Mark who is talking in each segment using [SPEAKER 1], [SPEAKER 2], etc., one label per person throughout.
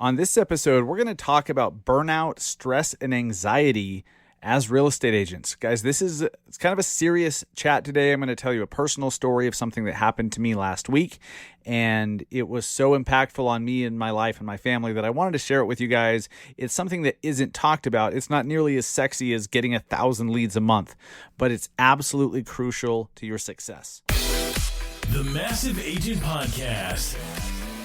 [SPEAKER 1] On this episode, we're going to talk about burnout, stress, and anxiety as real estate agents. Guys, it's kind of a serious chat today. I'm going to tell you a personal story of something that happened to me last week, and it was so impactful on me and my life and my family that I wanted to share it with you guys. It's something that isn't talked about. It's not nearly as sexy as getting 1,000 leads a month, but it's absolutely crucial to your success.
[SPEAKER 2] The Massive Agent Podcast.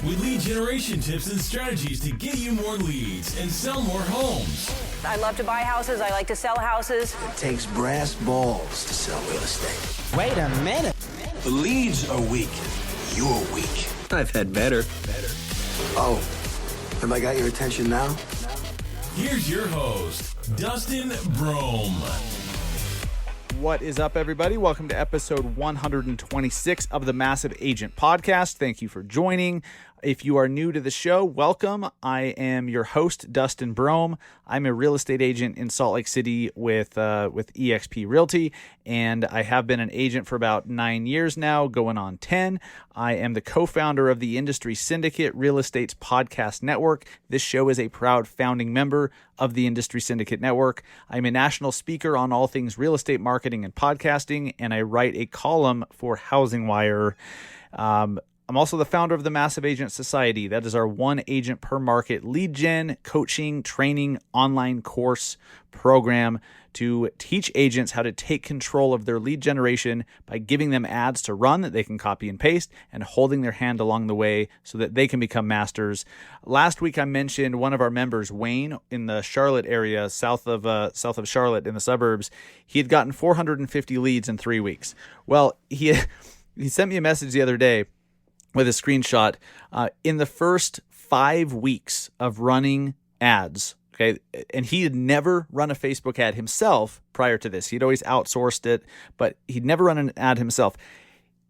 [SPEAKER 2] With lead generation tips and strategies to get you more leads and sell more homes.
[SPEAKER 3] I love to buy houses. I like to sell houses.
[SPEAKER 4] It takes brass balls to sell real estate.
[SPEAKER 5] Wait a minute.
[SPEAKER 4] The leads are weak. You're weak.
[SPEAKER 5] I've had better.
[SPEAKER 4] Oh, have I got your attention now?
[SPEAKER 2] Here's your host, Dustin Brohm.
[SPEAKER 1] What is up, everybody? Welcome to episode 126 of the Massive Agent Podcast. Thank you for joining. If you are new to the show, welcome. I am your host, Dustin Brohm. I'm a real estate agent in Salt Lake City with eXp Realty, and I have been an agent for about 9 years now, going on 10. I am the co-founder of the Industry Syndicate Real Estate's podcast network. This show is a proud founding member of the Industry Syndicate Network. I'm a national speaker on all things real estate marketing and podcasting, and I write a column for Housing Wire. I'm also the founder of the Massive Agent Society. That is our one agent per market lead gen, coaching, training, online course program to teach agents how to take control of their lead generation by giving them ads to run that they can copy and paste and holding their hand along the way so that they can become masters. Last week, I mentioned one of our members, Wayne, in the Charlotte area, south of Charlotte in the suburbs. He had gotten 450 leads in 3 weeks. Well, he sent me a message the other day with a screenshot. In the first 5 weeks of running ads, okay, and he had never run a Facebook ad himself prior to this. He'd always outsourced it, but he'd never run an ad himself.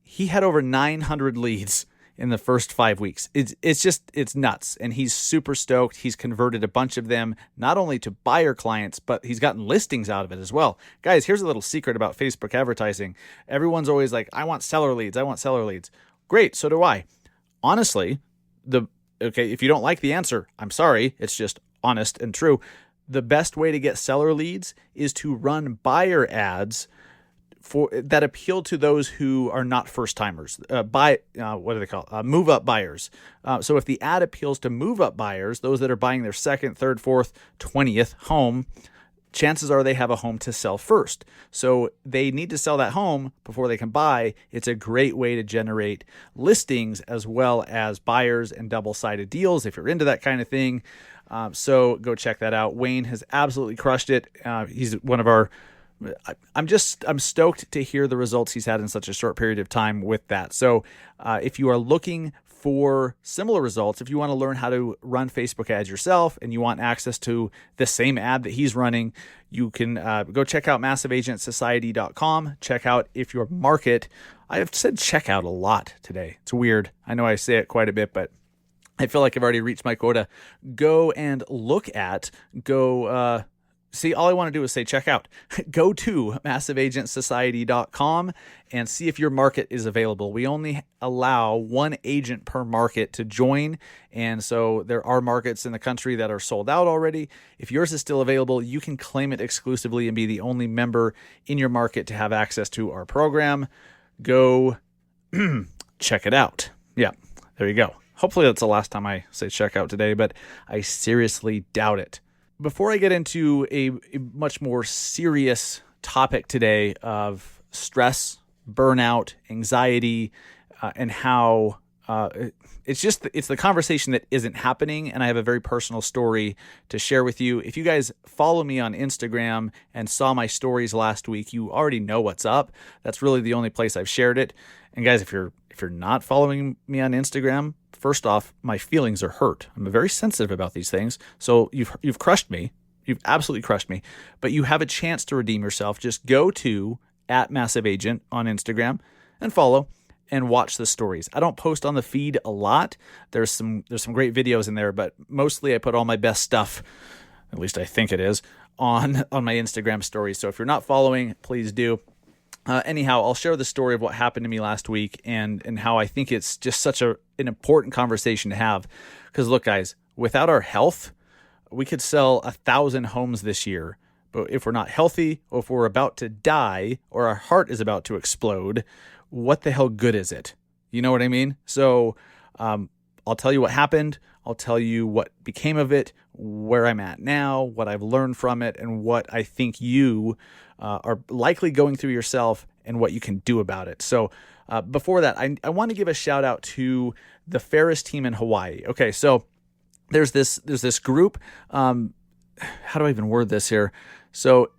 [SPEAKER 1] He had over 900 leads in the first 5 weeks. It's nuts. And he's super stoked. He's converted a bunch of them, not only to buyer clients, but he's gotten listings out of it as well. Guys, here's a little secret about Facebook advertising. Everyone's always like, I want seller leads. Great, so do I. Honestly, if you don't like the answer, I'm sorry. It's just honest and true. The best way to get seller leads is to run buyer ads that appeal to those who are not first timers. Move up buyers. So if the ad appeals to move up buyers, those that are buying their second, third, fourth, 20th home, chances are they have a home to sell first. So they need to sell that home before they can buy. It's a great way to generate listings as well as buyers and double-sided deals if you're into that kind of thing. So go check that out. Wayne has absolutely crushed it. He's one of our... I'm stoked to hear the results he's had in such a short period of time with that. So if you are looking for similar results, if you want to learn how to run Facebook ads yourself and you want access to the same ad that he's running, you can go check out massiveagentsociety.com. Check out if your market, I have said check out a lot today. It's weird. I know I say it quite a bit, but I feel like I've already reached my quota. Go and look at, see, all I want to do is say check out. Go to massiveagentsociety.com and see if your market is available. We only allow one agent per market to join, and so there are markets in the country that are sold out already. If yours is still available, you can claim it exclusively and be the only member in your market to have access to our program. Go check it out. Yeah, there you go. Hopefully that's the last time I say check out today, but I seriously doubt it. Before I get into a much more serious topic today of stress, burnout, anxiety, and how it's the conversation that isn't happening, and I have a very personal story to share with you. If you guys follow me on Instagram and saw my stories last week, you already know what's up. That's really the only place I've shared it. And guys, if you're not following me on Instagram, first off, my feelings are hurt. I'm very sensitive about these things. So you've crushed me. You've absolutely crushed me. But you have a chance to redeem yourself. Just go to @MassiveAgent on Instagram and follow and watch the stories. I don't post on the feed a lot. There's some great videos in there, but mostly I put all my best stuff, at least I think it is, on my Instagram stories. So if you're not following, please do. Anyhow, I'll share the story of what happened to me last week and how I think it's just such an important conversation to have. Because look, guys, without our health, we could sell 1,000 homes this year. But if we're not healthy, or if we're about to die, or our heart is about to explode, what the hell good is it? You know what I mean? So I'll tell you what happened. I'll tell you what became of it, where I'm at now, what I've learned from it, and what I think you are likely going through yourself and what you can do about it. So before that, I want to give a shout out to the Ferris team in Hawaii. Okay, so there's this group. How do I even word this here? So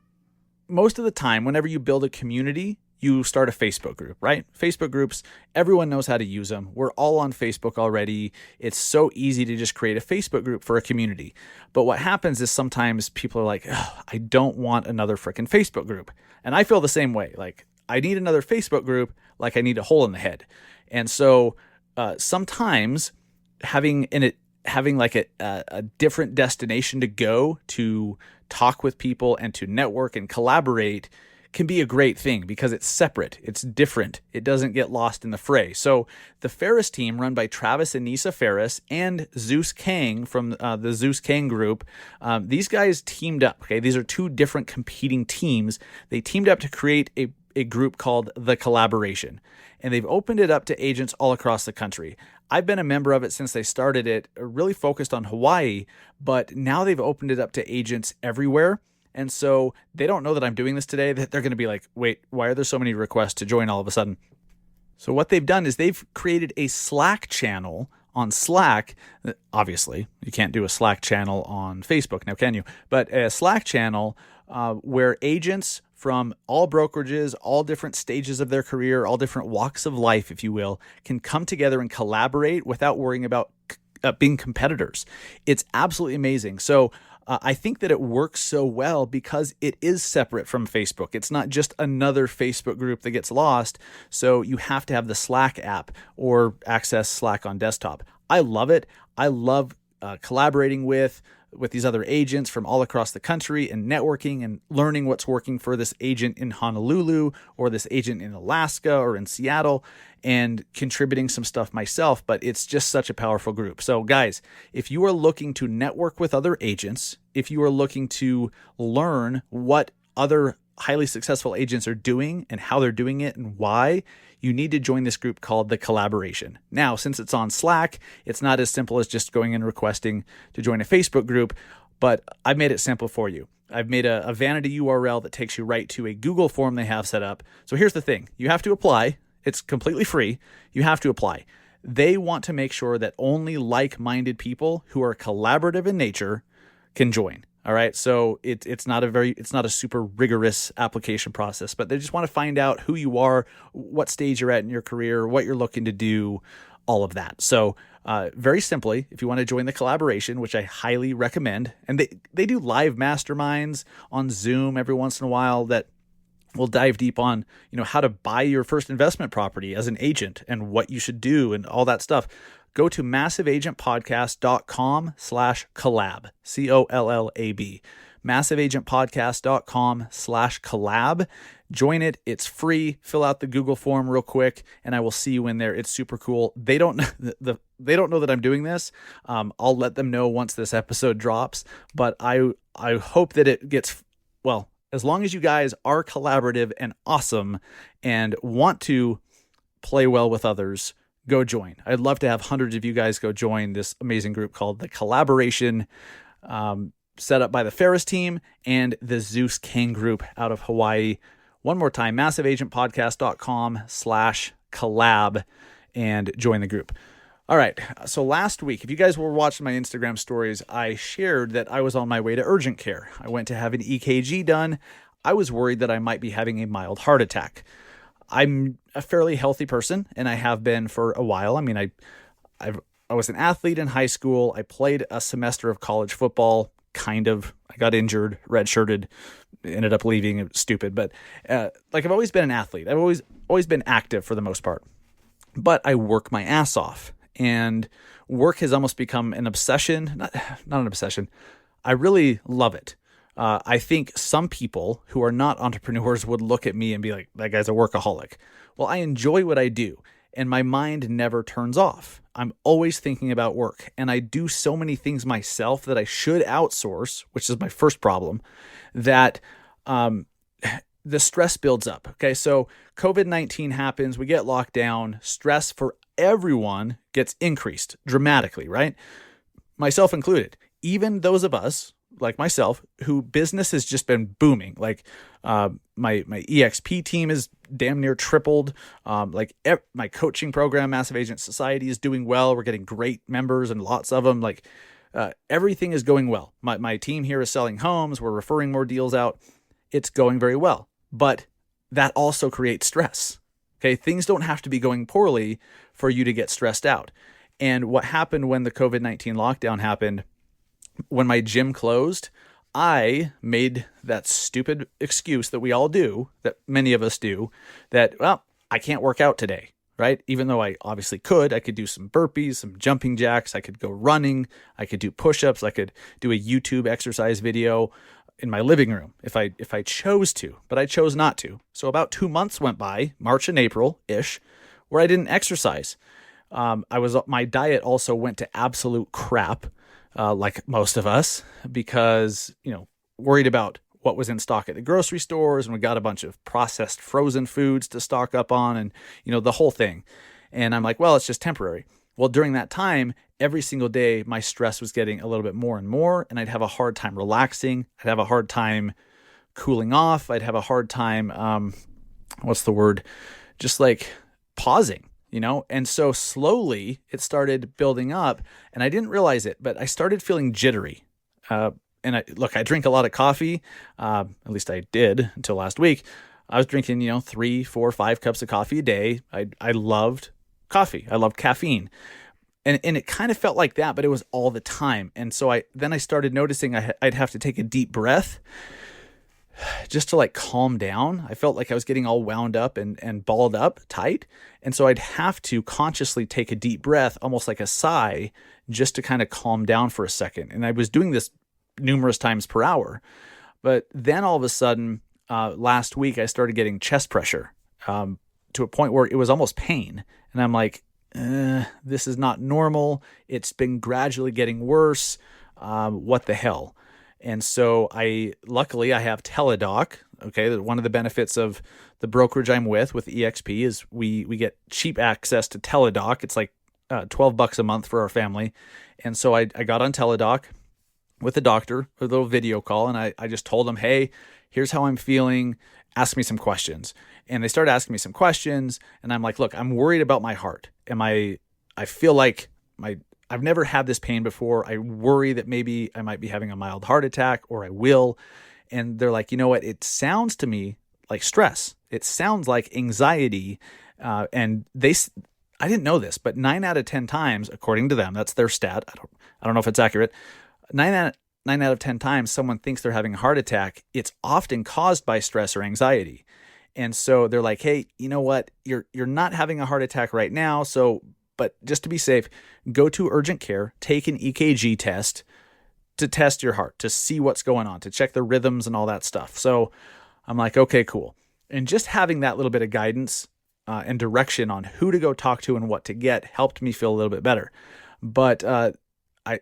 [SPEAKER 1] most of the time, whenever you build a community, you start a Facebook group, right? Facebook groups, everyone knows how to use them. We're all on Facebook already. It's so easy to just create a Facebook group for a community. But what happens is sometimes people are like, I don't want another freaking Facebook group. And I feel the same way. Like, I need another Facebook group like I need a hole in the head. And so sometimes having like a different destination to go to talk with people and to network and collaborate can be a great thing because it's separate, it's different, it doesn't get lost in the fray. So the Ferris team, run by Travis and Nisa Ferris and Zeus Kang from the Zeus Kang group, these guys teamed up. Okay, these are two different competing teams. They teamed up to create a group called The Collaboration, and they've opened it up to agents all across the country. I've been a member of it since they started it, really focused on Hawaii, but now they've opened it up to agents everywhere. And so they don't know that I'm doing this today, that they're going to be like, wait, why are there so many requests to join all of a sudden? So what they've done is they've created a Slack channel on Slack. Obviously, you can't do a Slack channel on Facebook now, can you? But a Slack channel where agents from all brokerages, all different stages of their career, all different walks of life, if you will, can come together and collaborate without worrying about being competitors. It's absolutely amazing. So I think that it works so well because it is separate from Facebook. It's not just another Facebook group that gets lost. So you have to have the Slack app or access Slack on desktop. I love it. I love collaborating with these other agents from all across the country and networking and learning what's working for this agent in Honolulu or this agent in Alaska or in Seattle, and contributing some stuff myself. But it's just such a powerful group. So guys, if you are looking to network with other agents, if you are looking to learn what other highly successful agents are doing and how they're doing it and why, you need to join this group called The Collaboration. Now, since it's on Slack, it's not as simple as just going and requesting to join a Facebook group, but I've made it simple for you. I've made a vanity URL that takes you right to a Google form they have set up. So here's the thing. You have to apply. It's completely free. You have to apply. They want to make sure that only like-minded people who are collaborative in nature can join. All right. So it's not a super rigorous application process, but they just want to find out who you are, what stage you're at in your career, what you're looking to do, all of that. So very simply, if you want to join The Collaboration, which I highly recommend, and they do live masterminds on Zoom every once in a while that will dive deep on, how to buy your first investment property as an agent and what you should do and all that stuff. Go to massiveagentpodcast.com/collab, COLLAB, massiveagentpodcast.com/collab. Join it. It's free. Fill out the Google form real quick, and I will see you in there. It's super cool. They don't know that I'm doing this. I'll let them know once this episode drops, but I hope that it gets, well, as long as you guys are collaborative and awesome and want to play well with others, go join. I'd love to have hundreds of you guys go join this amazing group called The Collaboration, set up by the Ferris team and the Zeus Kang group out of Hawaii. One more time, massiveagentpodcast.com/collab, and join the group. All right. So last week, if you guys were watching my Instagram stories, I shared that I was on my way to urgent care. I went to have an EKG done. I was worried that I might be having a mild heart attack. I'm a fairly healthy person, and I have been for a while. I mean, I was an athlete in high school. I played a semester of college football, kind of. I got injured, redshirted, ended up leaving. It was stupid. But I've always been an athlete. I've always been active for the most part. But I work my ass off, and work has almost become an obsession. Not an obsession. I really love it. I think some people who are not entrepreneurs would look at me and be like, that guy's a workaholic. Well, I enjoy what I do. and my mind never turns off. I'm always thinking about work, and I do so many things myself that I should outsource, which is my first problem, that the stress builds up. Okay, so COVID-19 happens, we get locked down, stress for everyone gets increased dramatically, right? Myself included. Even those of us, like myself, who business has just been booming. Like my EXP team is damn near tripled. My coaching program, Massive Agent Society, is doing well. We're getting great members and lots of them. Everything is going well. My team here is selling homes. We're referring more deals out. It's going very well. But that also creates stress. Okay, things don't have to be going poorly for you to get stressed out. And what happened when the COVID-19 lockdown happened, when my gym closed, I made that stupid excuse that we all do, that many of us do, that, well, I can't work out today, right? Even though I obviously could. I could do some burpees, some jumping jacks, I could go running, I could do push-ups, I could do a YouTube exercise video in my living room if I chose to, but I chose not to. So about 2 months went by, March and April-ish, where I didn't exercise. My diet also went to absolute crap, like most of us, because, worried about what was in stock at the grocery stores, and we got a bunch of processed frozen foods to stock up on, and, the whole thing. And I'm like, well, it's just temporary. Well, during that time, every single day, my stress was getting a little bit more and more, and I'd have a hard time relaxing. I'd have a hard time cooling off. I'd have a hard time, just like pausing, And so slowly it started building up, and I didn't realize it, but I started feeling jittery. I drink a lot of coffee. At least I did until last week. I was drinking, 3, 4, 5 cups of coffee a day. I loved coffee. I loved caffeine. And it kind of felt like that, but it was all the time. And so I started noticing I'd have to take a deep breath just to calm down. I felt like I was getting all wound up and balled up tight. And so I'd have to consciously take a deep breath, almost like a sigh, just to kind of calm down for a second. And I was doing this numerous times per hour. But then all of a sudden, last week, I started getting chest pressure to a point where it was almost pain. And I'm like, this is not normal. It's been gradually getting worse. What the hell? And so luckily I have Teledoc. Okay. One of the benefits of the brokerage I'm with EXP is we get cheap access to Teledoc. It's like $12 a month for our family. And so I got on Teledoc with the doctor, a little video call. And I just told him, hey, here's how I'm feeling. Ask me some questions. And they started asking me some questions. And I'm like, look, I'm worried about my heart. I feel like I've never had this pain before. I worry that maybe I might be having a mild heart attack, or I will. And they're like, you know what? It sounds to me like stress. It sounds like anxiety. And I didn't know this, but 9 out of 10 times, according to them, that's their stat. I don't know if it's accurate. 9 out of 10 times someone thinks they're having a heart attack, it's often caused by stress or anxiety. And so they're like, hey, you know what? You're not having a heart attack right now. But just to be safe, go to urgent care, take an EKG test to test your heart, to see what's going on, to check the rhythms and all that stuff. So I'm like, okay, cool. And just having that little bit of guidance and direction on who to go talk to and what to get helped me feel a little bit better. But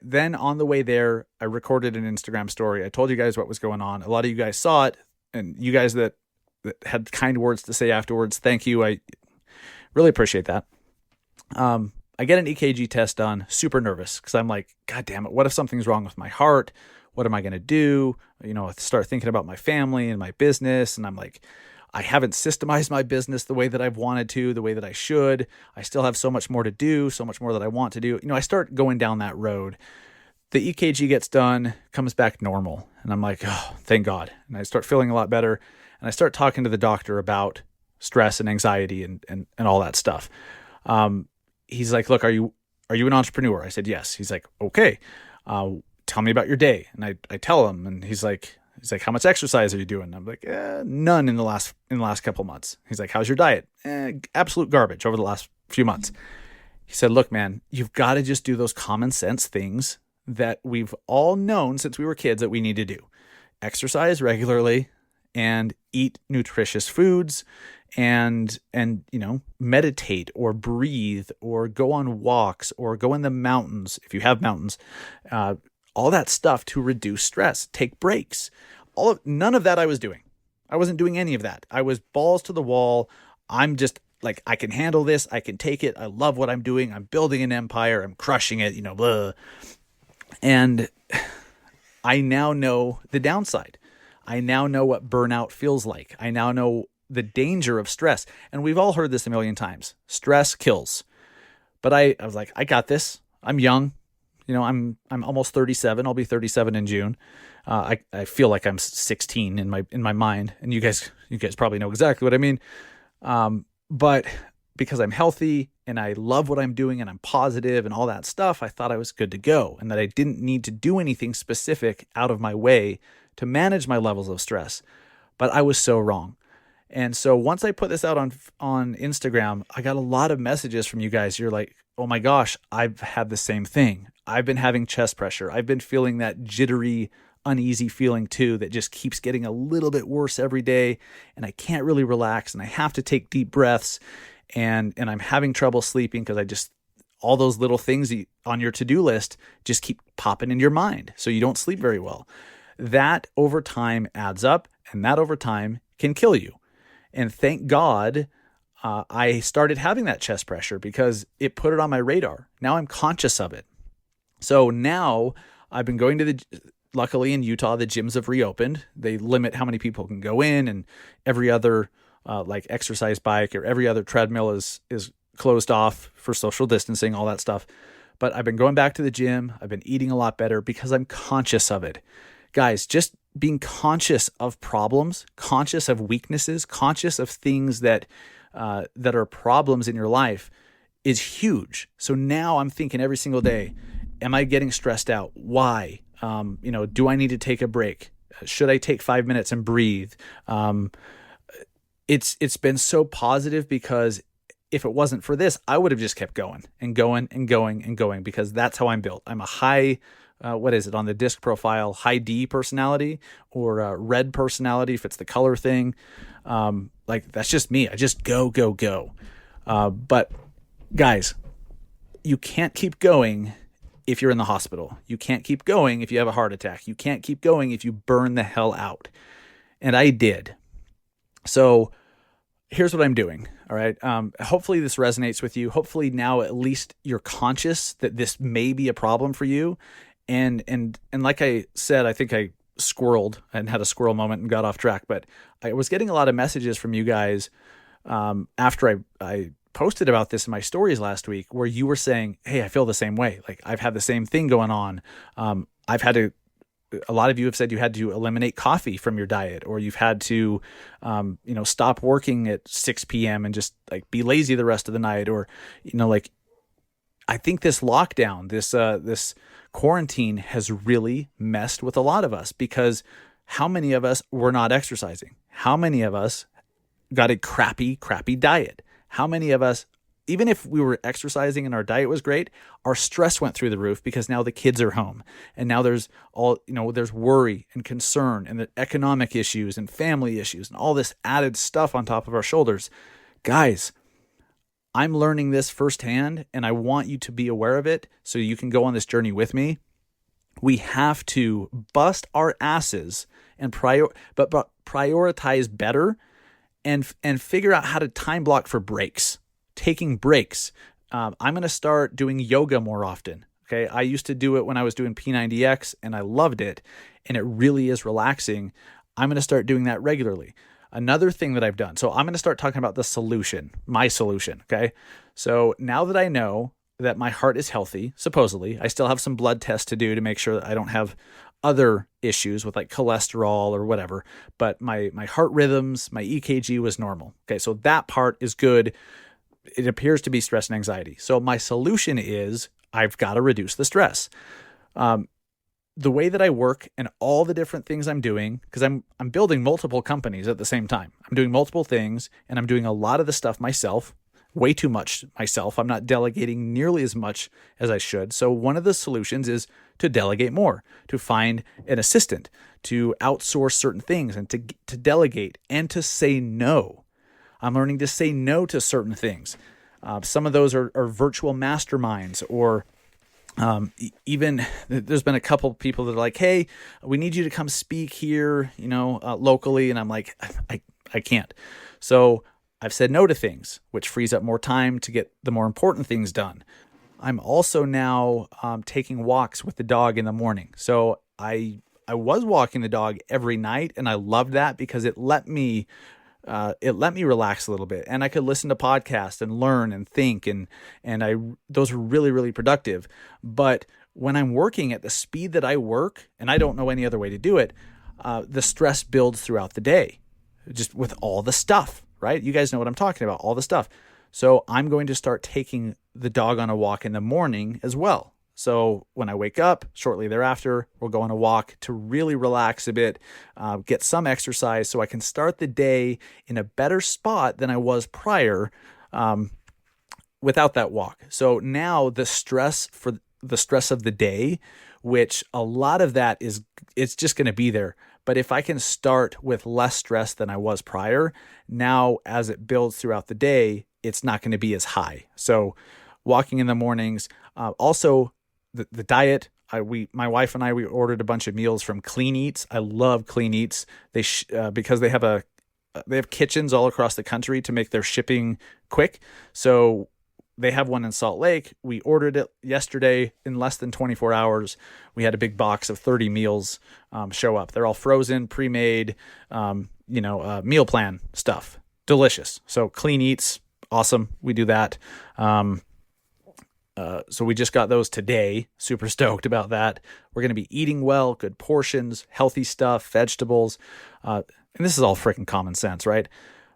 [SPEAKER 1] then on the way there, I recorded an Instagram story. I told you guys what was going on. A lot of you guys saw it, and you guys that had kind words to say afterwards, thank you. I really appreciate that. I get an EKG test done, super nervous, because I'm like, God damn it, what if something's wrong with my heart? What am I going to do? I start thinking about my family and my business, and I'm like, I haven't systemized my business the way that I've wanted to, the way that I should. I still have so much more to do, so much more that I want to do. I start going down that road. The EKG gets done, comes back normal, and I'm like, oh, thank God. And I start feeling a lot better, and I start talking to the doctor about stress and anxiety and all that stuff. He's like, look, are you an entrepreneur? I said, yes. He's like, okay, tell me about your day. And I tell him, and he's like, how much exercise are you doing? And I'm like, none in the last couple months. He's like, how's your diet? Absolute garbage over the last few months. He said, look, man, you've got to just do those common sense things that we've all known since we were kids that we need to do. Exercise regularly and eat nutritious foods and meditate or breathe or go on walks or go in the mountains if you have mountains, all that stuff to reduce stress, take breaks. None of that I was doing. I wasn't doing any of that. I was balls to the wall. I'm just like, I can handle this. I can take it. I love what I'm doing. I'm building an empire. I'm crushing it, blah. And I now know the downside. I now know what burnout feels like. I now know the danger of stress. And we've all heard this a million times. Stress kills. But I was like, I got this. I'm young. I'm almost 37. I'll be 37 in June. I feel like I'm 16 in my mind. And you guys probably know exactly what I mean. But because I'm healthy and I love what I'm doing and I'm positive and all that stuff, I thought I was good to go and that I didn't need to do anything specific out of my way to manage my levels of stress. But I was so wrong. And so once I put this out on Instagram, I got a lot of messages from you guys. You're like, oh my gosh, I've had the same thing. I've been having chest pressure. I've been feeling that jittery, uneasy feeling too, that just keeps getting a little bit worse every day. And I can't really relax and I have to take deep breaths and I'm having trouble sleeping because all those little things on your to-do list just keep popping in your mind. So you don't sleep very well. That over time adds up and that over time can kill you. And thank God I started having that chest pressure because it put it on my radar. Now I'm conscious of it. So now I've been going to luckily in Utah, the gyms have reopened. They limit how many people can go in and every other like exercise bike or every other treadmill is closed off for social distancing, all that stuff. But I've been going back to the gym. I've been eating a lot better because I'm conscious of it. Guys, just being conscious of problems, conscious of weaknesses, conscious of things that are problems in your life is huge. So now I'm thinking every single day, am I getting stressed out? Why? Do I need to take a break? Should I take 5 minutes and breathe? It's been so positive because if it wasn't for this, I would have just kept going and going and going and going because that's how I'm built. I'm a high on the disc profile, high D personality or red personality, if it's the color thing. That's just me. I just go. But guys, you can't keep going if you're in the hospital. You can't keep going if you have a heart attack. You can't keep going if you burn the hell out. And I did. So here's what I'm doing. All right. Hopefully this resonates with you. Hopefully now at least you're conscious that this may be a problem for you. And like I said, I think I squirreled and had a squirrel moment and got off track, but I was getting a lot of messages from you guys after I posted about this in my stories last week where you were saying, hey, I feel the same way. Like I've had the same thing going on. A lot of you have said you had to eliminate coffee from your diet, or you've had to, stop working at 6 p.m. and just like be lazy the rest of the night. Or, I think this lockdown, this quarantine has really messed with a lot of us because how many of us were not exercising? How many of us got a crappy diet? How many of us, even if we were exercising and our diet was great, our stress went through the roof because now the kids are home and now there's there's worry and concern and the economic issues and family issues and all this added stuff on top of our shoulders. Guys, I'm learning this firsthand and I want you to be aware of it so you can go on this journey with me. We have to bust our asses and prioritize better and figure out how to time block for breaks. Taking breaks. I'm going to start doing yoga more often. Okay. I used to do it when I was doing P90X and I loved it and it really is relaxing. I'm going to start doing that regularly. Another thing that I've done. So I'm going to start talking about the solution, my solution. Okay. So now that I know that my heart is healthy, supposedly, I still have some blood tests to do to make sure that I don't have other issues with like cholesterol or whatever, but my heart rhythms, my EKG was normal. Okay. So that part is good. It appears to be stress and anxiety. So my solution is I've got to reduce the stress. The way that I work and all the different things I'm doing, because I'm building multiple companies at the same time. I'm doing multiple things and I'm doing a lot of the stuff myself. way too much myself. I'm not delegating nearly as much as I should. So one of the solutions is to delegate more, to find an assistant, to outsource certain things, and to delegate and to say no. I'm learning to say no to certain things. Some of those are virtual masterminds, or even there's been a couple of people that are like, hey, we need you to come speak here, locally. And I'm like, I can't. So I've said no to things, which frees up more time to get the more important things done. I'm also now taking walks with the dog in the morning. So I was walking the dog every night, and I loved that because it let me relax a little bit, and I could listen to podcasts and learn and think, and those were really, really productive. But when I'm working at the speed that I work, and I don't know any other way to do it, the stress builds throughout the day, just with all the stuff, right? You guys know what I'm talking about, all the stuff. So I'm going to start taking the dog on a walk in the morning as well. So when I wake up, shortly thereafter, we'll go on a walk to really relax a bit, get some exercise so I can start the day in a better spot than I was prior without that walk. So now the stress of the day, which a lot of that it's just going to be there. But if I can start with less stress than I was prior, now as it builds throughout the day, it's not going to be as high. So walking in the mornings, also the diet. My wife and I, we ordered a bunch of meals from Clean Eats. I love Clean Eats. Because they have kitchens all across the country to make their shipping quick. So they have one in Salt Lake. We ordered it yesterday. In less than 24 hours, we had a big box of 30 meals show up. They're all frozen, pre-made, meal plan stuff. Delicious. So Clean Eats, awesome. We do that. So we just got those today. Super stoked about that. We're going to be eating well, good portions, healthy stuff, vegetables. And this is all freaking common sense, right?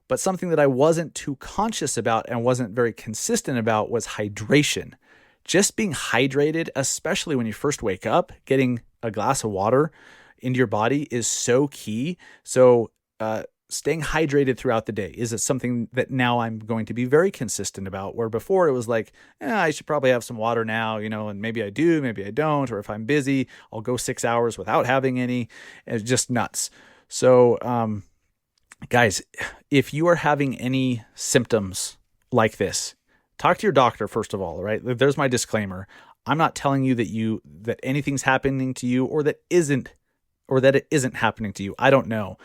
[SPEAKER 1] But something that I wasn't too conscious about and wasn't very consistent about was hydration. Just being hydrated, especially when you first wake up, getting a glass of water into your body is so key. So staying hydrated throughout the day is something that now I'm going to be very consistent about, where before it was like, I should probably have some water now, and maybe I do, maybe I don't, or if I'm busy, I'll go 6 hours without having any. It's just nuts. So, guys, if you are having any symptoms like this, talk to your doctor first of all, right? There's my disclaimer. I'm not telling you that anything's happening to you or that it isn't happening to you. I don't know.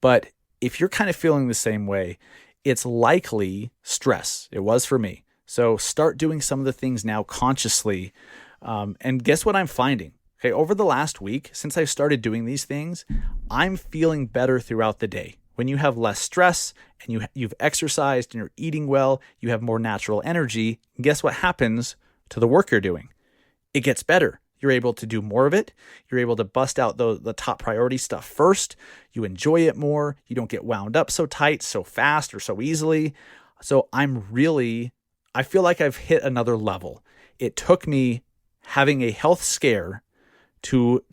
[SPEAKER 1] But if you're kind of feeling the same way, it's likely stress. It was for me. So start doing some of the things now consciously. And guess what I'm finding? Okay, over the last week, since I started doing these things, I'm feeling better throughout the day. When you have less stress and you've exercised and you're eating well, you have more natural energy. Guess what happens to the work you're doing? It gets better. You're able to do more of it. You're able to bust out the top priority stuff first. You enjoy it more. You don't get wound up so tight, so fast, or so easily. So I feel like I've hit another level. It took me having a health scare to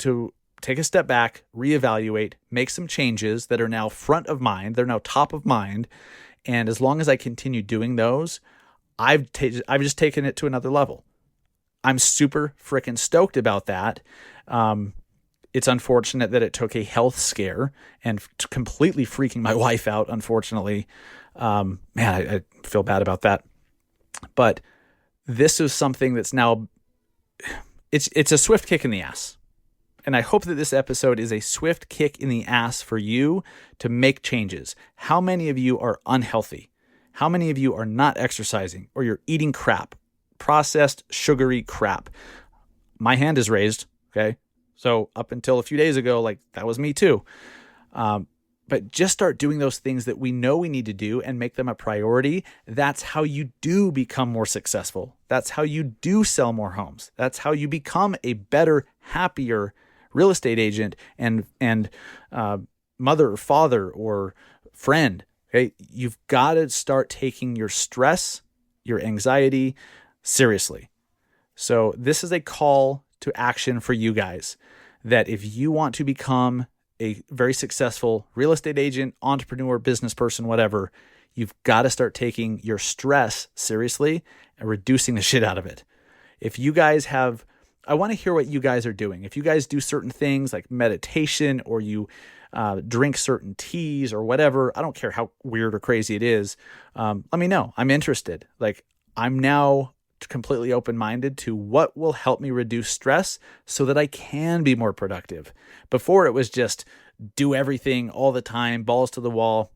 [SPEAKER 1] take a step back, reevaluate, make some changes that are now front of mind. They're now top of mind. And as long as I continue doing those, I've just taken it to another level. I'm super freaking stoked about that. It's unfortunate that it took a health scare and completely freaking my wife out, unfortunately. I feel bad about that. But this is something that's now, it's a swift kick in the ass. And I hope that this episode is a swift kick in the ass for you to make changes. How many of you are unhealthy? How many of you are not exercising, or you're eating crap? Processed, sugary crap. My hand is raised, okay? So up until a few days ago, that was me too. But just start doing those things that we know we need to do and make them a priority. That's how you do become more successful. That's how you do sell more homes. That's how you become a better, happier real estate agent and mother or father or friend. Okay? You've got to start taking your stress, your anxiety seriously. So this is a call to action for you guys, that if you want to become a very successful real estate agent, entrepreneur, business person, whatever, You've got to start taking your stress seriously and reducing the shit out of it. If you guys have, I want to hear what you guys are doing. If you guys do certain things like meditation, or you drink certain teas or whatever, I don't care how weird or crazy it is. Let me know. I'm interested. Like, I'm now completely open-minded to what will help me reduce stress so that I can be more productive. Before, it was just do everything all the time, balls to the wall,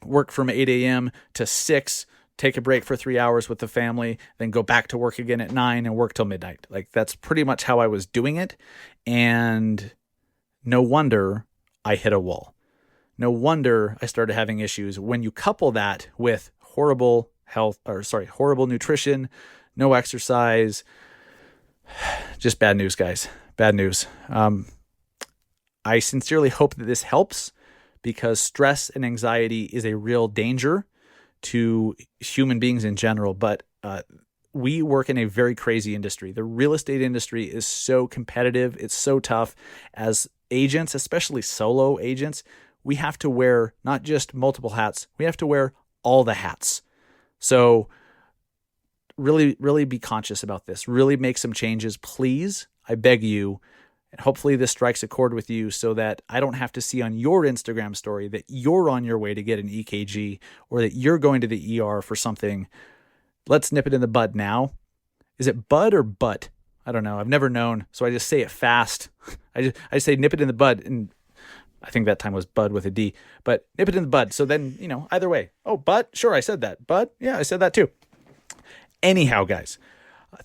[SPEAKER 1] work from 8 a.m. to 6, take a break for 3 hours with the family, then go back to work again at 9 and work till midnight. Like, that's pretty much how I was doing it. And no wonder I hit a wall. No wonder I started having issues. When you couple that with horrible nutrition, no exercise, just bad news, guys. Bad news. I sincerely hope that this helps, because stress and anxiety is a real danger to human beings in general. But we work in a very crazy industry. The real estate industry is so competitive. It's so tough. As agents, especially solo agents, we have to wear not just multiple hats, we have to wear all the hats. So really, really be conscious about this. Really make some changes, please. I beg you. And hopefully this strikes a chord with you, so that I don't have to see on your Instagram story that you're on your way to get an EKG, or that you're going to the ER for something. Let's nip it in the bud now. Is it bud or butt? I don't know. I've never known. So I just say it fast. I say nip it in the bud. And I think that time was bud with a D, but nip it in the bud. So then, either way. Oh, butt? Sure, I said that. Bud? Yeah, I said that too. Anyhow, guys,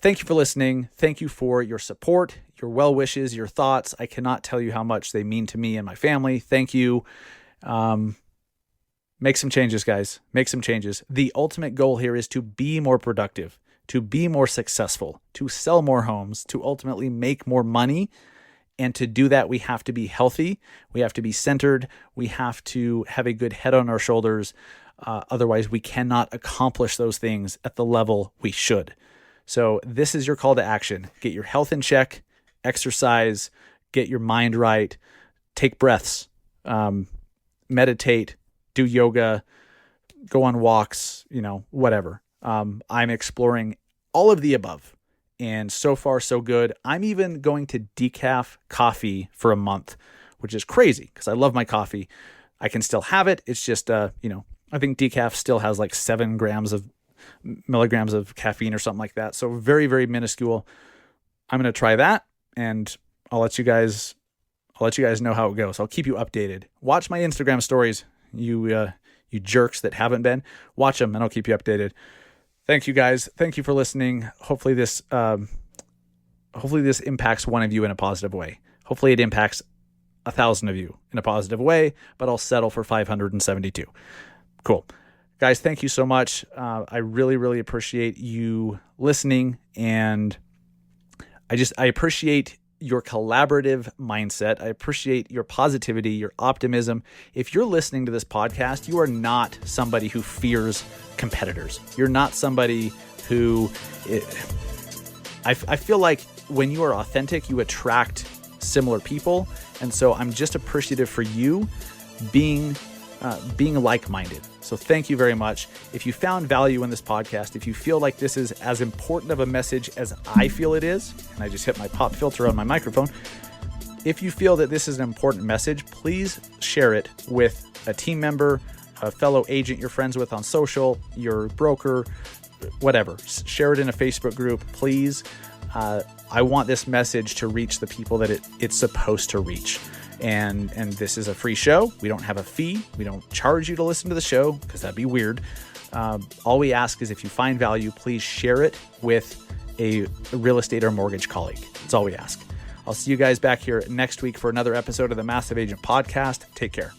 [SPEAKER 1] thank you for listening. Thank you for your support, your well wishes, your thoughts. I cannot tell you how much they mean to me and my family. Thank you. Make some changes, guys. Make some changes. The ultimate goal here is to be more productive, to be more successful, to sell more homes, to ultimately make more money. And to do that, we have to be healthy. We have to be centered. We have to have a good head on our shoulders. Otherwise, we cannot accomplish those things at the level we should. So this is your call to action. Get your health in check, exercise, get your mind right, take breaths, meditate, do yoga, go on walks, whatever. I'm exploring all of the above. And so far, so good. I'm even going to decaf coffee for a month, which is crazy because I love my coffee. I can still have it. It's just, I think decaf still has like 7 milligrams of caffeine or something like that. So very, very minuscule. I'm going to try that, and I'll let you guys know how it goes. I'll keep you updated. Watch my Instagram stories, you jerks that haven't been. Watch them, and I'll keep you updated. Thank you, guys. Thank you for listening. Hopefully this impacts one of you in a positive way. Hopefully it impacts 1,000 of you in a positive way, but I'll settle for 572. Cool. Guys, thank you so much. I really, really appreciate you listening, and I appreciate your collaborative mindset. I appreciate your positivity, your optimism. If you're listening to this podcast, you are not somebody who fears competitors. You're not somebody who... I feel like when you are authentic, you attract similar people. And so I'm just appreciative for you being like-minded. So thank you very much. If you found value in this podcast, if you feel like this is as important of a message as I feel it is, and I just hit my pop filter on my microphone, if you feel that this is an important message, please share it with a team member, a fellow agent you're friends with on social, your broker, whatever. Share it in a Facebook group, please. I want this message to reach the people that it's supposed to reach. And this is a free show. We don't have a fee. We don't charge you to listen to the show because that'd be weird. All we ask is if you find value, please share it with a real estate or mortgage colleague. That's all we ask. I'll see you guys back here next week for another episode of the Massive Agent Podcast. Take care.